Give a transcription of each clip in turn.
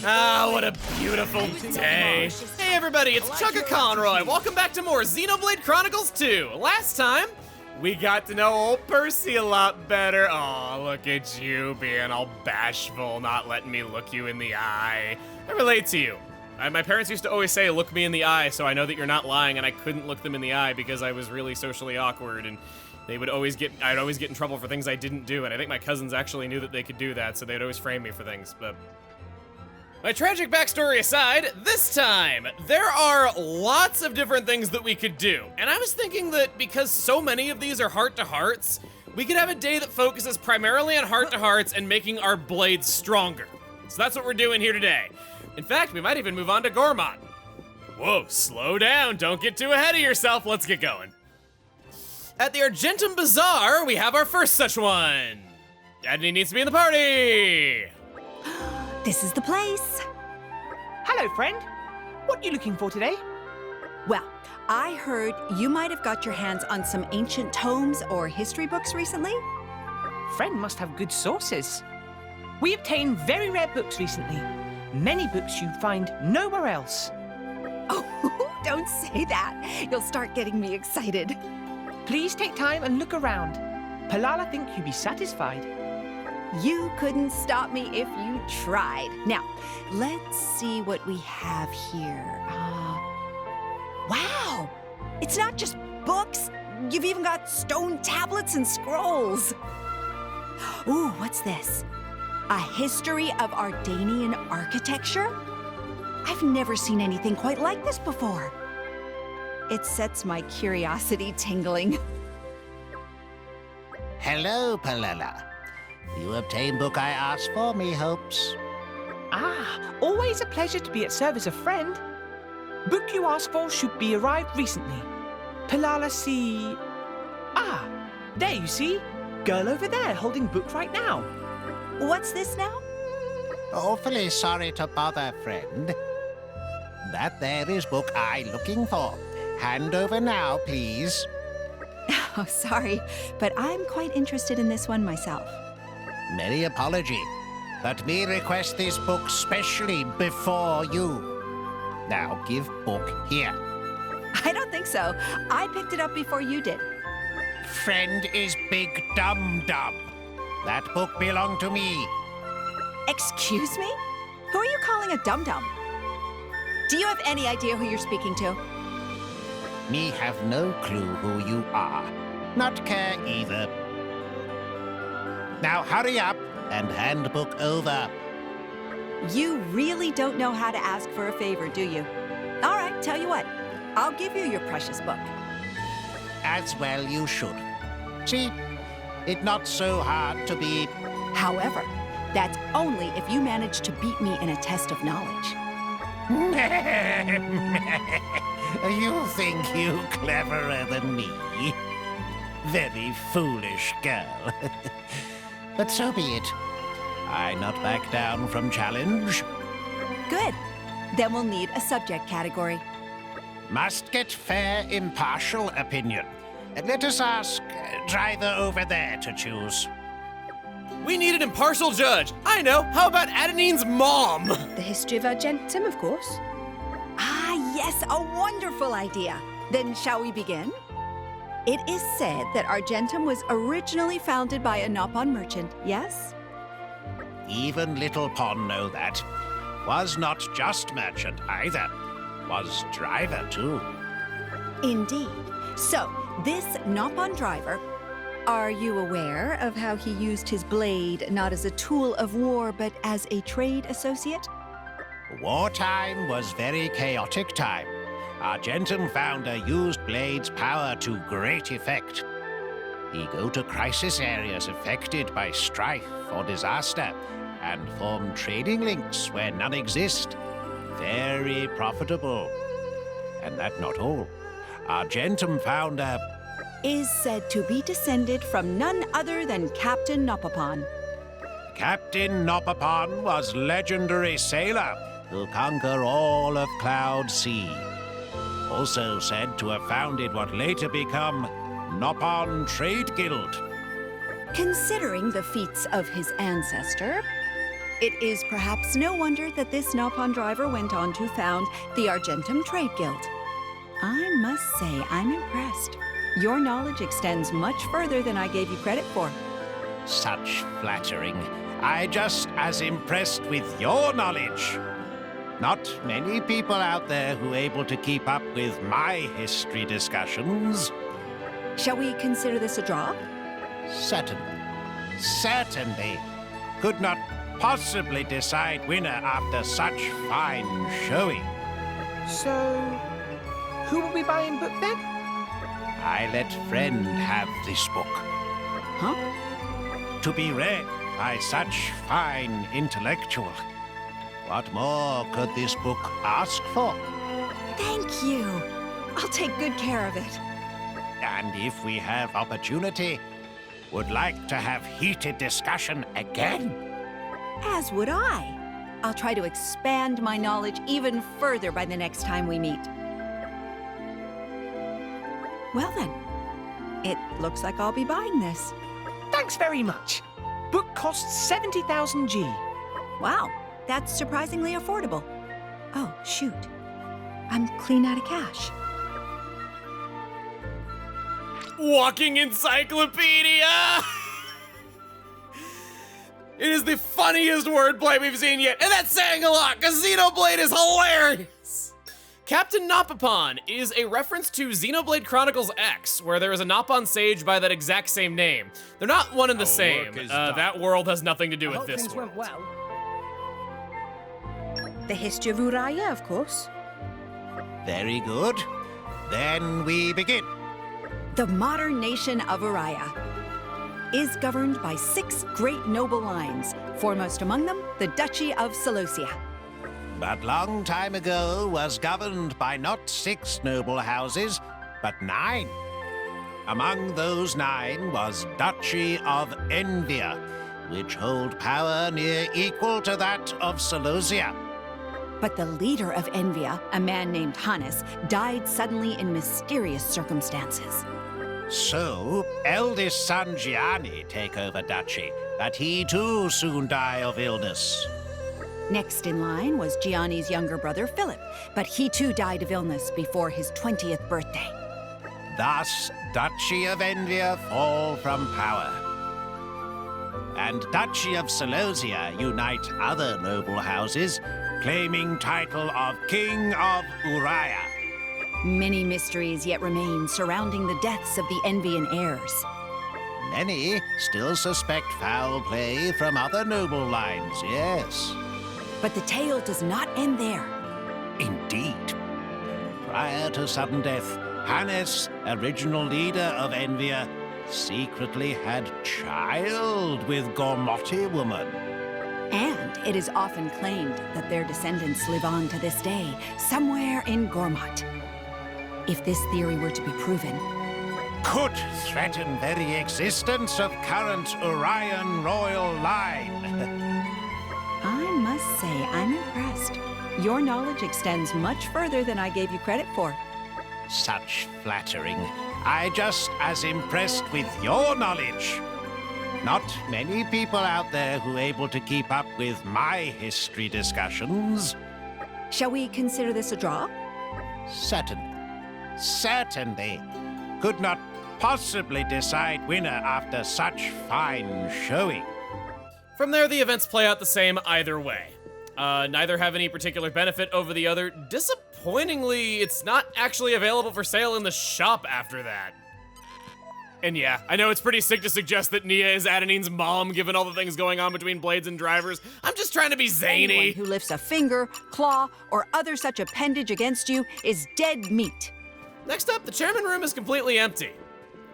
Ah, what a beautiful day. Hey everybody, it's Chugga Conroy. Welcome back to more Xenoblade Chronicles 2. Last time, we got to know old Percy a lot better. Aw, look at you being all bashful, not letting me look you in the eye. I relate to you. My parents used to always say, look me in the eye, so I know that you're not lying, and I couldn't look them in the eye because I was really socially awkward, and I'd always get in trouble for things I didn't do, and I think my cousins actually knew that they could do that, so they'd always frame me for things, but... My tragic backstory aside, this time, there are lots of different things that we could do, and I was thinking that because so many of these are heart-to-hearts, we could have a day that focuses primarily on heart-to-hearts and making our blades stronger. So that's what we're doing here today. In fact, we might even move on to Gourmand. Whoa, slow down, don't get too ahead of yourself, let's get going. At the Argentum bazaar, we have our first such one. Adney needs to be in the party. This is the place. Hello, friend. What are you looking for today? Well, I heard you might have got your hands on some ancient tomes or history books recently. Friend must have good sources. We obtained very rare books recently. Many books you find nowhere else. Oh, don't say that. You'll start getting me excited. Please take time and look around. Palala think you'd be satisfied. You couldn't stop me if you tried. Now, let's see what we have here. Wow! It's not just books. You've even got stone tablets and scrolls. Ooh, what's this? A history of Ardanian architecture? I've never seen anything quite like this before. It sets my curiosity tingling. Hello, Palala. You obtained book I asked for, me hopes. Ah, always a pleasure to be at service of friend. Book you asked for should be arrived recently. Palala see... Ah, there you see. Girl over there holding book right now. What's this now? Awfully sorry to bother, friend. That there is book I looking for. Hand over now, please. Oh, sorry, but I'm quite interested in this one myself. Many apology, but me request this book specially before you. Now give book here. I don't think so. I picked it up before you did. Friend is big dum-dum. That book belonged to me. Excuse me? Who are you calling a dum-dum? Do you have any idea who you're speaking to? Me have no clue who you are. Not care either. Now hurry up and hand book over. You really don't know how to ask for a favor, do you? All right, tell you what. I'll give you your precious book. As well you should. See, it not so hard to be... However, that's only if you manage to beat me in a test of knowledge. You think you cleverer than me? Very foolish girl. But so be it. I not back down from challenge. Good. Then we'll need a subject category. Must get fair, impartial opinion. Let us ask driver over there to choose. We need an impartial judge. I know, how about Adenine's mom? The history of Argentum, of course. Ah, yes, a wonderful idea. Then shall we begin? It is said that Argentum was originally founded by a Nopon merchant, yes? Even little Pon know that. Was not just merchant either. Was driver too. Indeed. So, this Nopon driver, are you aware of how he used his blade not as a tool of war, but as a trade associate? Wartime was very chaotic time. Argentum founder used blade's power to great effect. He go to crisis areas affected by strife or disaster and form trading links where none exist. Very profitable. And that not all. Argentum founder is said to be descended from none other than Captain Nopon. Captain Nopon was legendary sailor who conquer all of Cloud Sea. Also said to have founded what later become Nopon Trade Guild. Considering the feats of his ancestor, It is perhaps no wonder that this Nopon driver went on to found the Argentum Trade Guild. I must say, I'm impressed. Your knowledge extends much further than I gave you credit for. Such flattering. I just as impressed with your knowledge. Not many people out there who are able to keep up with my history discussions. Shall we consider this a draw? Certainly. Certainly. Could not possibly decide winner after such fine showing. So, who will be buying book then? I let friend have this book. Huh? To be read by such fine intellectual. What more could this book ask for? Thank you. I'll take good care of it. And if we have opportunity, would like to have heated discussion again. As would I. I'll try to expand my knowledge even further by the next time we meet. Well then, it looks like I'll be buying this. Thanks very much. Book costs 70,000 G. Wow, that's surprisingly affordable. Oh, shoot. I'm clean out of cash. Walking encyclopedia! It is the funniest wordplay we've seen yet, and that's saying a lot, because Xenoblade is hilarious! Captain Nopon is a reference to Xenoblade Chronicles X, where there is a Nopon sage by that exact same name. They're not one and the same. That world has nothing to do with this world. Went well. The history of Uraya, of course. Very good. Then we begin. The modern nation of Uraya is governed by 6 great noble lines, foremost among them the Duchy of Salosia. But long time ago was governed by not 6 noble houses, but 9. Among those 9 was Duchy of Envia, which hold power near equal to that of Salosia. But the leader of Envia, a man named Hannes, died suddenly in mysterious circumstances. So, eldest son Gianni take over Duchy, but he too soon die of illness. Next in line was Gianni's younger brother, Philip, but he too died of illness before his 20th birthday. Thus, Duchy of Envia fall from power. And Duchy of Salosia unite other noble houses, claiming title of King of Uraya. Many mysteries yet remain surrounding the deaths of the Envian heirs. Many still suspect foul play from other noble lines, yes. But the tale does not end there. Indeed. Prior to sudden death, Hannes, original leader of Envia, secretly had child with Gormotti woman. And it is often claimed that their descendants live on to this day, somewhere in Gormott. If this theory were to be proven, Could threaten very existence of current Urayan royal line. I must say I'm impressed. Your knowledge extends much further than I gave you credit for. Such flattering. I just as impressed with your knowledge. Not many people out there who are able to keep up with my history discussions. Shall we consider this a draw? Certainly. Certainly. Could not possibly decide winner after such fine showing. From there, the events play out the same either way. Neither have any particular benefit over the other. Disappointingly, it's not actually available for sale in the shop after that. And yeah, I know it's pretty sick to suggest that Nia is Adonine's mom, given all the things going on between Blades and drivers. I'm just trying to be zany. Anyone who lifts a finger, claw, or other such appendage against you is dead meat. Next up, the chairman room is completely empty.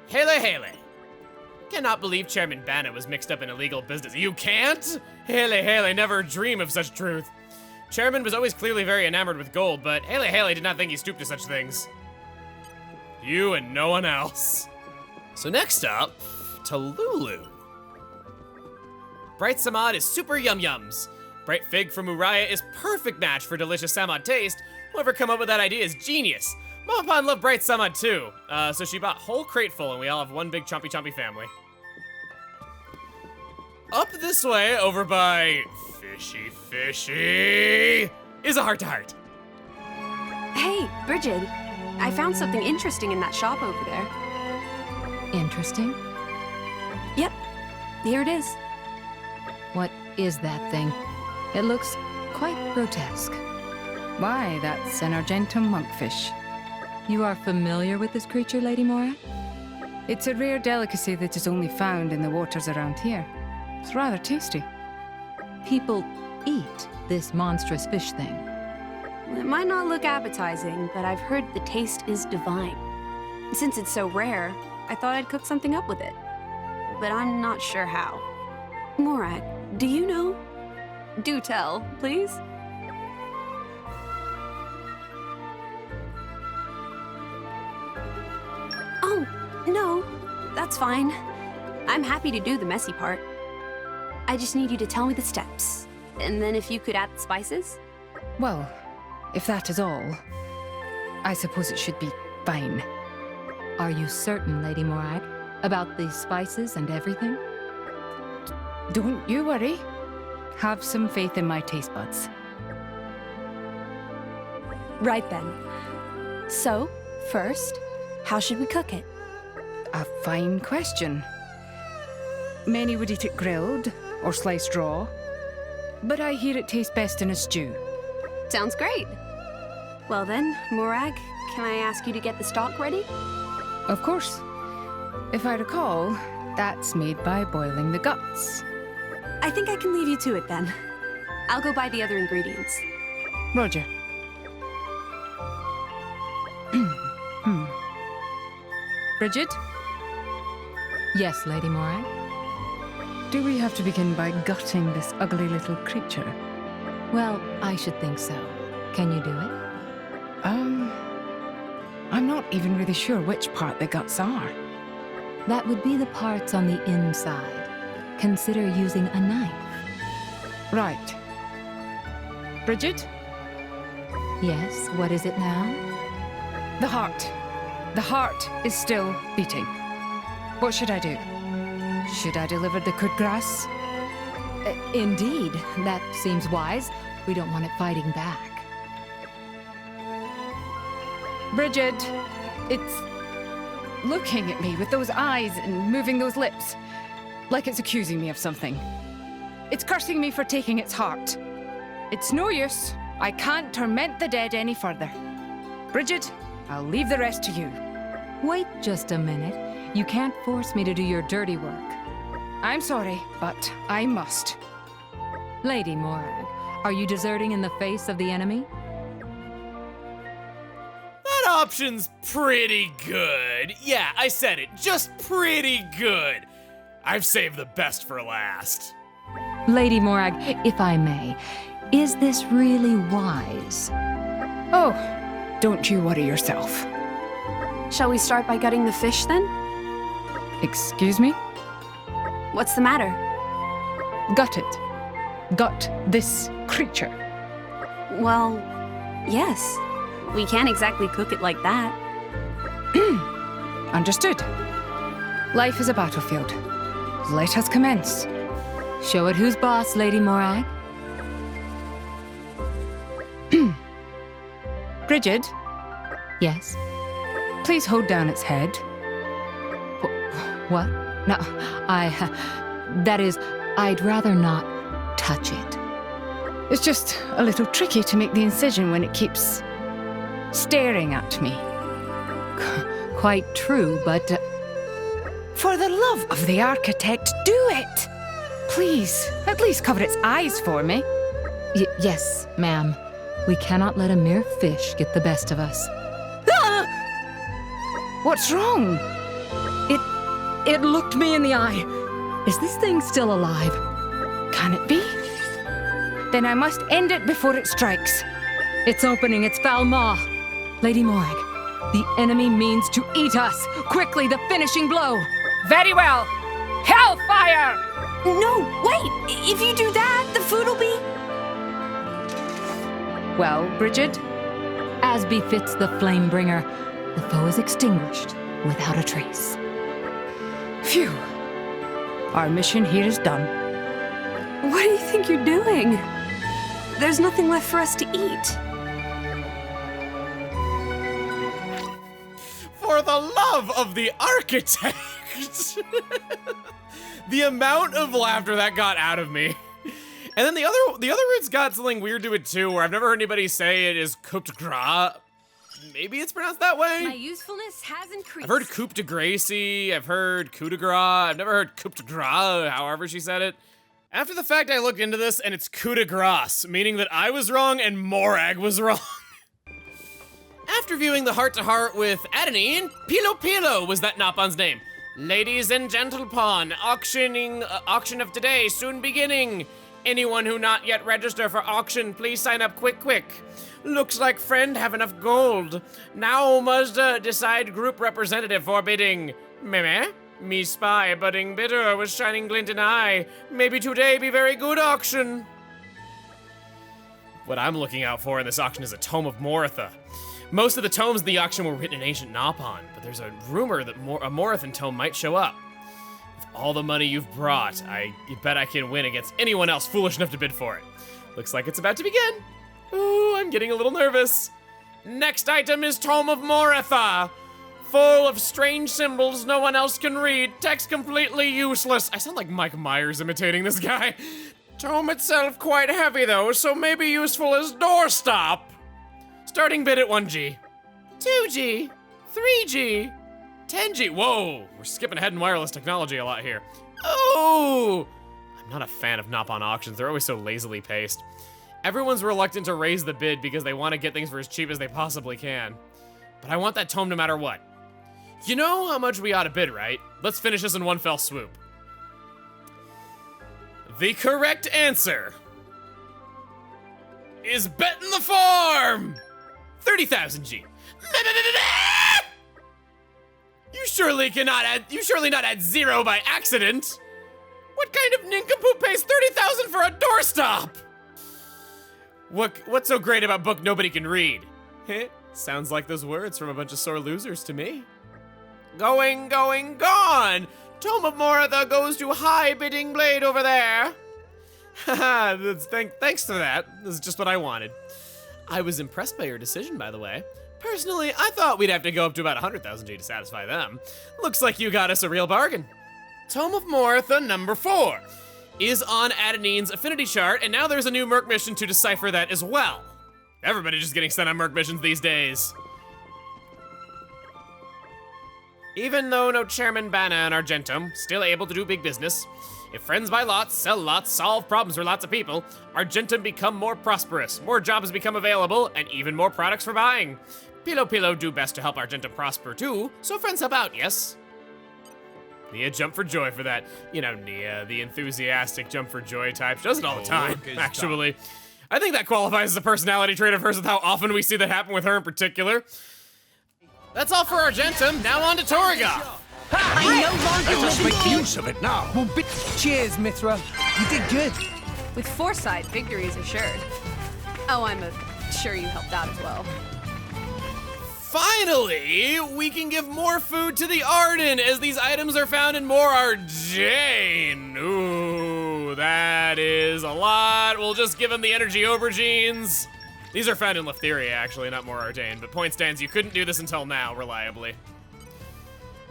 Hele. Cannot believe Chairman Banna was mixed up in illegal business. You can't? Hele, never dream of such truth. Chairman was always clearly very enamored with gold, but Hele did not think he stooped to such things. You and no one else. So next up, to Lulu. Bright Samad is super yum-yums. Bright Fig from Uraya is perfect match for delicious Samad taste. Whoever come up with that idea is genius. Mama Pond loved Bright Samad too, so she bought whole crate full and we all have one big chompy family. Up this way, over by Fishy is a heart-to-heart. Hey, Bridget, I found something interesting in that shop over there. Interesting? Yep, here it is. What is that thing? It looks quite grotesque. Why, that's an Argentum monkfish. You are familiar with this creature, Lady Mora? It's a rare delicacy that is only found in the waters around here. It's rather tasty. People eat this monstrous fish thing. It might not look appetizing, but I've heard the taste is divine. Since it's so rare, I thought I'd cook something up with it. But I'm not sure how. Morag, do you know? Do tell, please. Oh, no, that's fine. I'm happy to do the messy part. I just need you to tell me the steps. And then if you could add the spices? Well, if that is all, I suppose it should be fine. Are you certain, Lady Morag, about the spices and everything? Don't you worry. Have some faith in my taste buds. Right then. So, first, how should we cook it? A fine question. Many would eat it grilled or sliced raw, but I hear it tastes best in a stew. Sounds great. Well then, Morag, can I ask you to get the stock ready? Of course. If I recall, that's made by boiling the guts. I think I can leave you to it then. I'll go buy the other ingredients. Roger. Bridget? Yes, Lady Morag? Do we have to begin by gutting this ugly little creature? Well, I should think so. Can you do it? I'm not even really sure which part the guts are. That would be the parts on the inside. Consider using a knife. Right. Bridget? Yes, what is it now? The heart. The heart is still beating. What should I do? Should I deliver the coup de grace? Indeed, that seems wise. We don't want it fighting back. Bridget, it's looking at me with those eyes and moving those lips, like it's accusing me of something. It's cursing me for taking its heart. It's no use. I can't torment the dead any further. Bridget, I'll leave the rest to you. Wait just a minute. You can't force me to do your dirty work. I'm sorry, but I must. Lady Morag, are you deserting in the face of the enemy? That option's pretty good. Yeah, I said it, just pretty good. I've saved the best for last. Lady Morag, if I may, is this really wise? Oh, don't you worry yourself. Shall we start by gutting the fish then? Excuse me? What's the matter? Gut it. Gut this creature. Well, yes. We can't exactly cook it like that. Understood. Life is a battlefield. Let us commence. Show it who's boss, Lady Morag. Bridget? Yes? Please hold down its head. What? No, that is, I'd rather not touch it. It's just a little tricky to make the incision when it keeps staring at me. Quite true, but... for the love of the architect, do it! Please, at least cover its eyes for me. Yes, ma'am. We cannot let a mere fish get the best of us. Ah! What's wrong? It looked me in the eye. Is this thing still alive? Can it be? Then I must end it before it strikes. It's opening its foul maw. Lady Morag, the enemy means to eat us. Quickly, the finishing blow. Very well. Hellfire! No, wait! If you do that, the food will be... Well, Bridget, as befits the Flamebringer, the foe is extinguished without a trace. Phew. Our mission here is done. Wait! What do you think you're doing? There's nothing left for us to eat. For the love of the architect! The amount of laughter that got out of me. And then the other root's got something weird to it too, where I've never heard anybody say it is couped gras. Maybe it's pronounced that way? My usefulness has increased. I've heard coupe de Gracie, I've heard coup de gras, I've never heard coupe de gras, however she said it. After the fact, I looked into this and it's coup de grace, meaning that I was wrong and Morag was wrong. After viewing the heart-to-heart with Adenine, Pilo Pilo was that Nopon's name. Ladies and gentlemen, auction of today soon beginning. Anyone who not yet register for auction, please sign up quick. Looks like friend have enough gold. Now must decide group representative for bidding. Me spy, budding bitter with shining glint in eye. Maybe today be very good auction. What I'm looking out for in this auction is a tome of Moratha. Most of the tomes in the auction were written in ancient Nopon, but there's a rumor that a Morathan tome might show up. With all the money you've brought, you bet I can win against anyone else foolish enough to bid for it. Looks like it's about to begin. Ooh, I'm getting a little nervous. Next item is Tome of Moratha. Full of strange symbols no one else can read. Text completely useless. I sound like Mike Myers imitating this guy. Tome itself quite heavy though, so maybe useful as doorstop. Starting bid at 1G. 2G. 3G. 10G. Whoa, we're skipping ahead in wireless technology a lot here. Oh! I'm not a fan of Nopon auctions. They're always so lazily paced. Everyone's reluctant to raise the bid because they want to get things for as cheap as they possibly can. But I want that tome no matter what. You know how much we ought to bid, right? Let's finish this in one fell swoop. The correct answer is Bet in the Farm! 30,000 G. You surely not add 0 by accident. What kind of nincompoop pays 30,000 for a doorstop? What's so great about book nobody can read? Sounds like those words from a bunch of sore losers to me. Going, gone! Tome of Moratha goes to high bidding blade over there. Haha, thanks for that. This is just what I wanted. I was impressed by your decision, by the way. Personally, I thought we'd have to go up to about 100,000 G to satisfy them. Looks like you got us a real bargain. Tome of Moratha number 4 is on Adenine's affinity chart, and now there's a new Merc mission to decipher that as well. Everybody's just getting sent on Merc missions these days. Even though no Chairman Banna in Argentum, still able to do big business. If friends buy lots, sell lots, solve problems for lots of people, Argentum become more prosperous, more jobs become available, and even more products for buying. Pilo do best to help Argentum prosper too, so friends help out, yes? Nia jump for joy for that. You know, Nia, the enthusiastic jump for joy type, she does it all the time, actually. I think that qualifies as a personality trait of hers with how often we see that happen with her in particular. That's all for Argentum, now on to Torriga. I no longer Let us make use of it now. Well, cheers, Mithra. You did good. With foresight, victory is assured. Oh, I'm sure you helped out as well. Finally, we can give more food to the Arden, as these items are found in more Arjane. Ooh, that is a lot. We'll just give him the energy aubergines. These are found in Letheria, actually, not more Arjane, but point stands, you couldn't do this until now, reliably.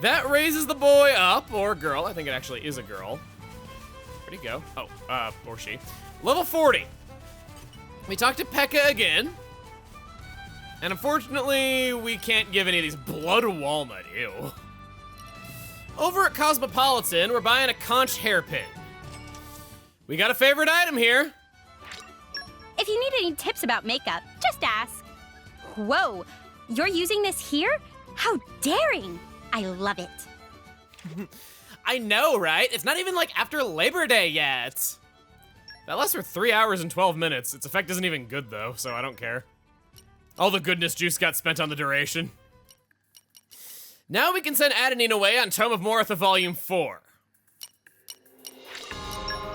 That raises the boy up, or girl, I think it actually is a girl. Where'd he go? Oh, or she. Level 40. We talk to Pekka again. And unfortunately, we can't give any of these blood walnut, ew. Over at Cosmopolitan, we're buying a conch hairpin. We got a favorite item here. If you need any tips about makeup, just ask. Whoa, you're using this here? How daring! I love it. I know, right? It's not even like after Labor Day yet. That lasts for 3 hours and 12 minutes. Its effect isn't even good though, so I don't care. All the goodness juice got spent on the duration. Now we can send Adenine away on Tome of Moratha Volume 4.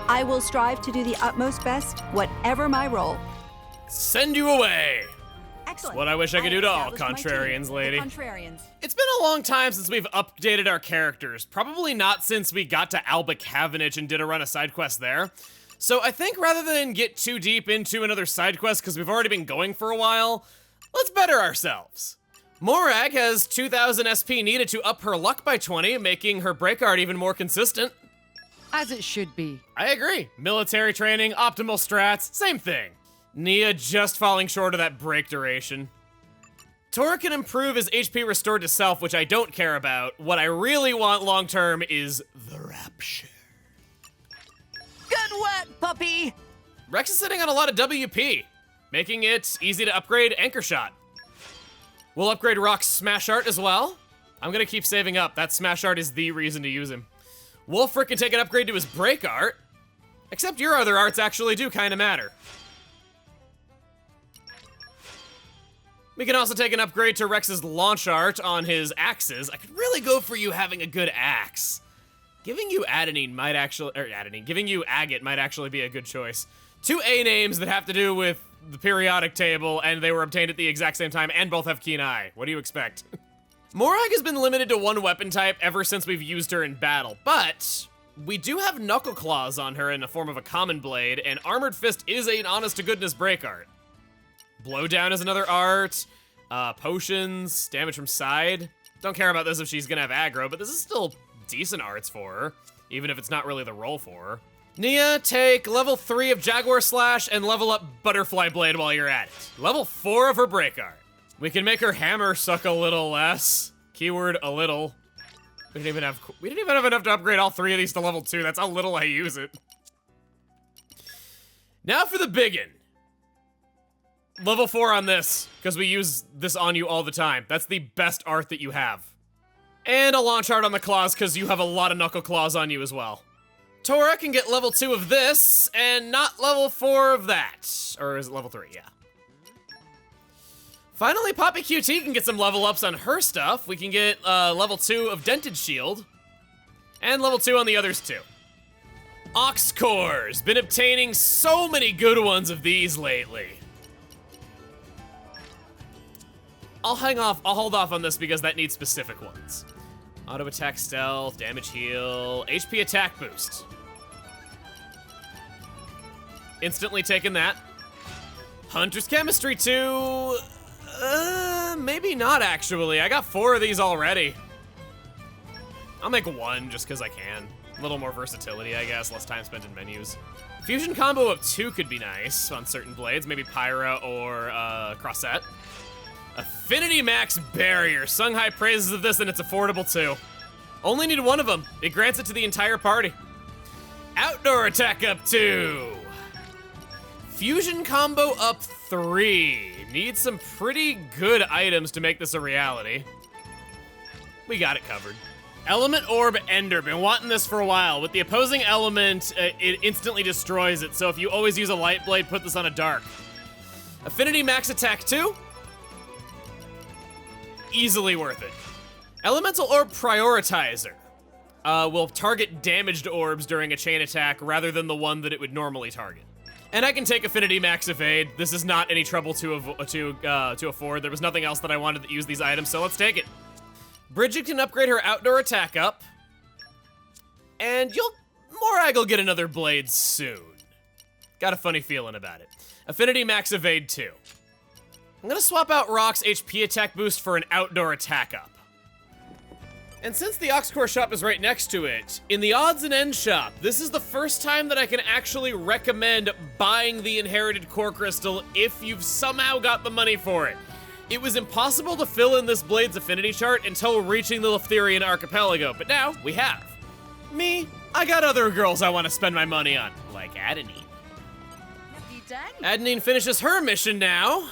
I will strive to do the utmost best, whatever my role. Send you away. Excellent. What I wish I could do to all established my contrarians, team, lady. the Contrarians. It's been a long time since we've updated our characters. Probably not since we got to Alba Cavendish and did a run of side quests there. So I think rather than get too deep into another side quest, because we've already been going for a while, let's better ourselves. Morag has 2,000 SP needed to up her luck by 20, making her break art even more consistent. As it should be. I agree. Military training, optimal strats, same thing. Nia just falling short of that break duration. Tora can improve his HP restored to self, which I don't care about. What I really want long-term is the Rapture. Good work, puppy! Rex is sitting on a lot of WP, making it easy to upgrade Anchor Shot. We'll upgrade Rock's Smash Art as well. I'm gonna keep saving up. That Smash Art is the reason to use him. Wolfric can take an upgrade to his Break Art, except your other arts actually do kind of matter. We can also take an upgrade to Rex's Launch Art on his axes. I could really go for you having a good axe. Giving you Adenine might actually, giving you Agate might actually be a good choice. 2 A names that have to do with the periodic table, and they were obtained at the exact same time, and both have Keen Eye. What do you expect? Morag has been limited to 1 weapon type ever since we've used her in battle, but we do have Knuckle Claws on her in the form of a common blade, and Armored Fist is an honest-to-goodness break art. Blowdown is another art, potions, damage from side. Don't care about this if she's gonna have aggro, but this is still decent arts for her, even if it's not really the role for her. Nia, take level 3 of Jaguar Slash and level up Butterfly Blade while you're at it. Level 4 of her break art. We can make her hammer suck a little less. Keyword, a little. We didn't even have enough to upgrade all 3 of these to level 2. That's how little I use it. Now for the biggin. Level 4 on this, because we use this on you all the time. That's the best art that you have. And a launch art on the claws, because you have a lot of knuckle claws on you as well. Tora can get level 2 of this, and not level 4 of that. Or is it level 3? Yeah. Finally, Poppy QT can get some level ups on her stuff. We can get level 2 of Dented Shield, and level 2 on the others too. Ox Cores, been obtaining so many good ones of these lately. I'll hold off on this because that needs specific ones. Auto attack stealth, damage heal, HP attack boost. Instantly taking that. Hunter's Chemistry 2, maybe not actually. I got 4 of these already. I'll make 1 just because I can. A little more versatility, I guess, less time spent in menus. Fusion combo of 2 could be nice on certain blades, maybe Pyra or Crossette. Affinity Max Barrier. Sung high praises of this and it's affordable too. Only need 1 of them. It grants it to the entire party. Outdoor attack up 2. Fusion combo up 3. Need some pretty good items to make this a reality. We got it covered. Element Orb Ender. Been wanting this for a while. With the opposing element, it instantly destroys it. So if you always use a light blade, put this on a dark. Affinity Max Attack 2. Easily worth it. Elemental Orb Prioritizer. Will target damaged orbs during a chain attack rather than the one that it would normally target. And I can take Affinity Max Evade. This is not any trouble to afford. There was nothing else that I wanted to use these items, so let's take it. Bridget can upgrade her outdoor attack up. And Morag will get another blade soon. Got a funny feeling about it. Affinity Max Evade 2. I'm gonna swap out Rock's HP attack boost for an outdoor attack up. And since the Oxcore shop is right next to it, in the odds and ends shop, this is the first time that I can actually recommend buying the inherited core crystal if you've somehow got the money for it. It was impossible to fill in this blade's affinity chart until reaching the Leftherian archipelago, but now we have. Me, I got other girls I want to spend my money on, like Adenine. Adenine finishes her mission now.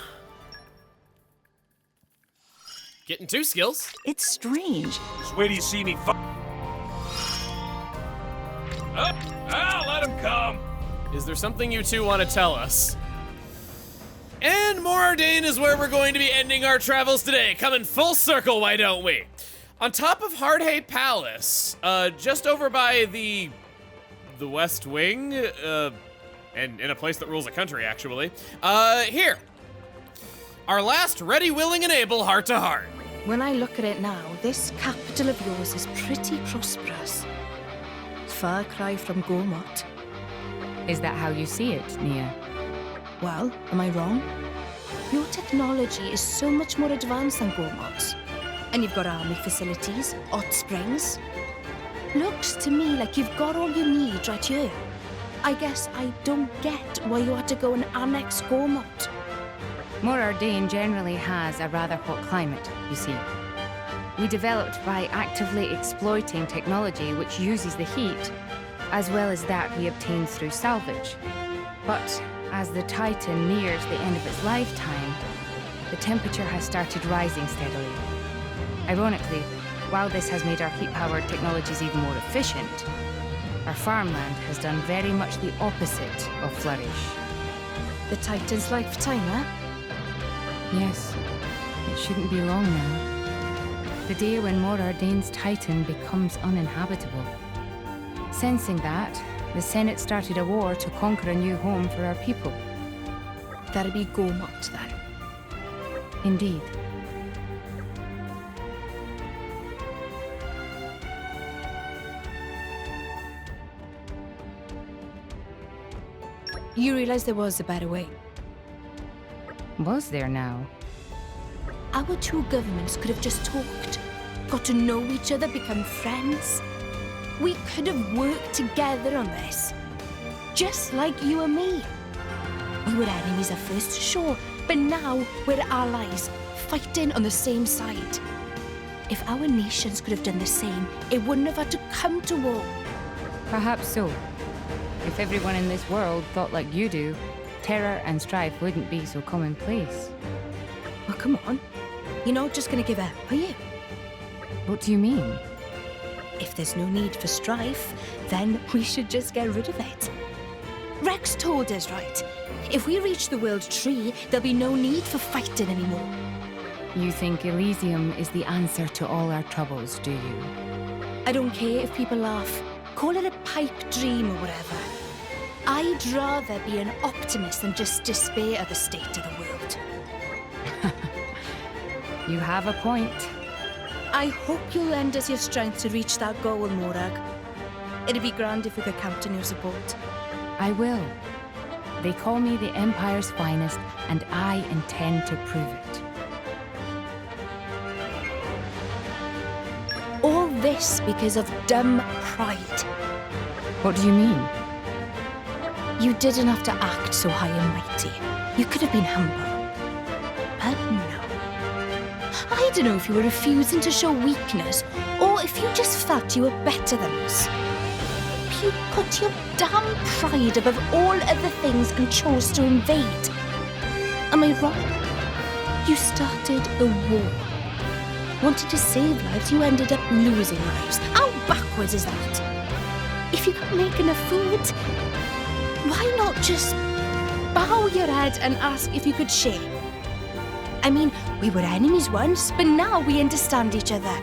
Getting 2 skills. It's strange. Where do you see me? Let him come. Is there something you two want to tell us? And Moradane is where we're going to be ending our travels today. Coming full circle, why don't we? On top of Hardhay Palace, just over by the West Wing, and in a place that rules the country, actually. Here. Our last ready, willing, and able heart-to-heart. When I look at it now, this capital of yours is pretty prosperous. Far cry from Gormott. Is that how you see it, Nia? Well, am I wrong? Your technology is so much more advanced than Gormot's. And you've got army facilities, hot springs. Looks to me like you've got all you need right here. I guess I don't get why you had to go and annex Gormot. Morardane generally has a rather hot climate, you see. We developed by actively exploiting technology which uses the heat, as well as that we obtained through salvage. But as the Titan nears the end of its lifetime, the temperature has started rising steadily. Ironically, while this has made our heat-powered technologies even more efficient, our farmland has done very much the opposite of flourish. The Titan's lifetime, huh? Yes, it shouldn't be long now. The day when Morardane's Titan becomes uninhabitable. Sensing that, the Senate started a war to conquer a new home for our people. That'll be Gormot, then. Indeed. You realize there was a better way. Was there now? Our two governments could have just talked, got to know each other, become friends. We could have worked together on this. Just like you and me. We were enemies at first, sure, but now we're allies, fighting on the same side. If our nations could have done the same, it wouldn't have had to come to war. Perhaps so. If everyone in this world thought like you do, terror and strife wouldn't be so commonplace. Well, come on. You're not just gonna give up, are you? What do you mean? If there's no need for strife, then we should just get rid of it. Rex told us, right? If we reach the World Tree, there'll be no need for fighting anymore. You think Elysium is the answer to all our troubles, do you? I don't care if people laugh. Call it a pipe dream or whatever. I'd rather be an optimist than just despair at the state of the world. You have a point. I hope you'll lend us your strength to reach that goal, Morag. It'd be grand if we could count on your support. I will. They call me the Empire's finest, and I intend to prove it. All this because of dumb pride. What do you mean? You didn't have to act so high and mighty. You could have been humble. But no. I don't know if you were refusing to show weakness, or if you just felt you were better than us. You put your damn pride above all other things and chose to invade. Am I wrong? You started a war. Wanted to save lives, you ended up losing lives. How backwards is that? If you can't make enough food, why not just bow your head and ask if you could share? I mean, we were enemies once, but now we understand each other.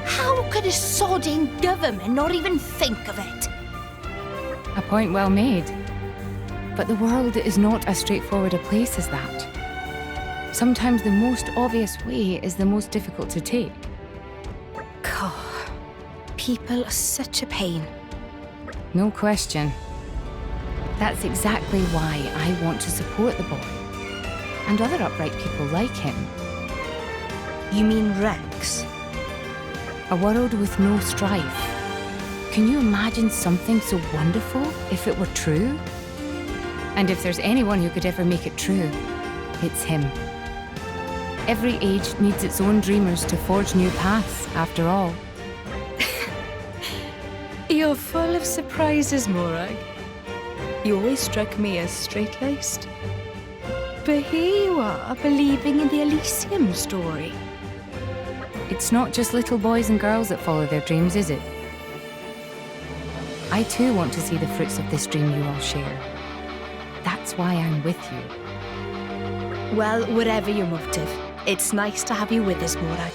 How could a sodding government not even think of it? A point well made. But the world is not as straightforward a place as that. Sometimes the most obvious way is the most difficult to take. God, people are such a pain. No question. That's exactly why I want to support the boy. And other upright people like him. You mean Rex? A world with no strife. Can you imagine something so wonderful if it were true? And if there's anyone who could ever make it true, it's him. Every age needs its own dreamers to forge new paths, after all. You're full of surprises, Morag. You always struck me as straight-laced. But here you are, believing in the Elysium story. It's not just little boys and girls that follow their dreams, is it? I too want to see the fruits of this dream you all share. That's why I'm with you. Well, whatever your motive, it's nice to have you with us, Morag.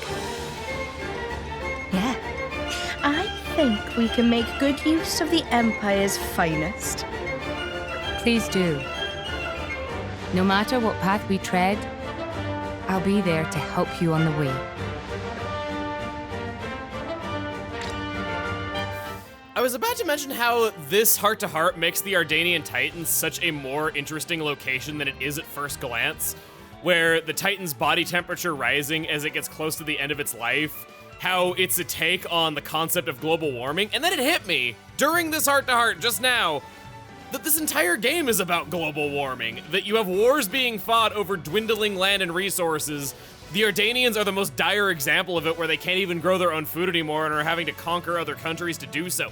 Yeah, I think we can make good use of the Empire's finest. Please do. No matter what path we tread, I'll be there to help you on the way. I was about to mention how this heart-to-heart makes the Ardanian Titans such a more interesting location than it is at first glance, where the Titan's body temperature rising as it gets close to the end of its life, how it's a take on the concept of global warming, and then it hit me during this heart-to-heart just now that this entire game is about global warming, that you have wars being fought over dwindling land and resources. The Ardanians are the most dire example of it, where they can't even grow their own food anymore and are having to conquer other countries to do so.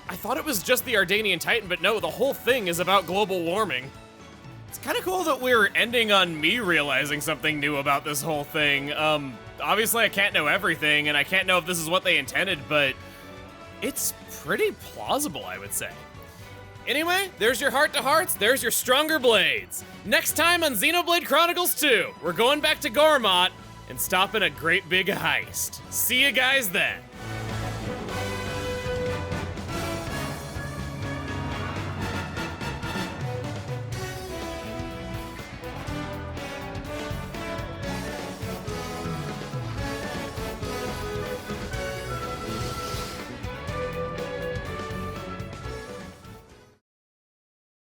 I thought it was just the Ardanian Titan, but no, the whole thing is about global warming. It's kind of cool that we're ending on me realizing something new about this whole thing. Obviously I can't know everything, and I can't know if this is what they intended, but it's pretty plausible, I would say. Anyway, there's your heart-to-hearts, there's your stronger blades. Next time on Xenoblade Chronicles 2, we're going back to Gormott and stopping a great big heist. See you guys then.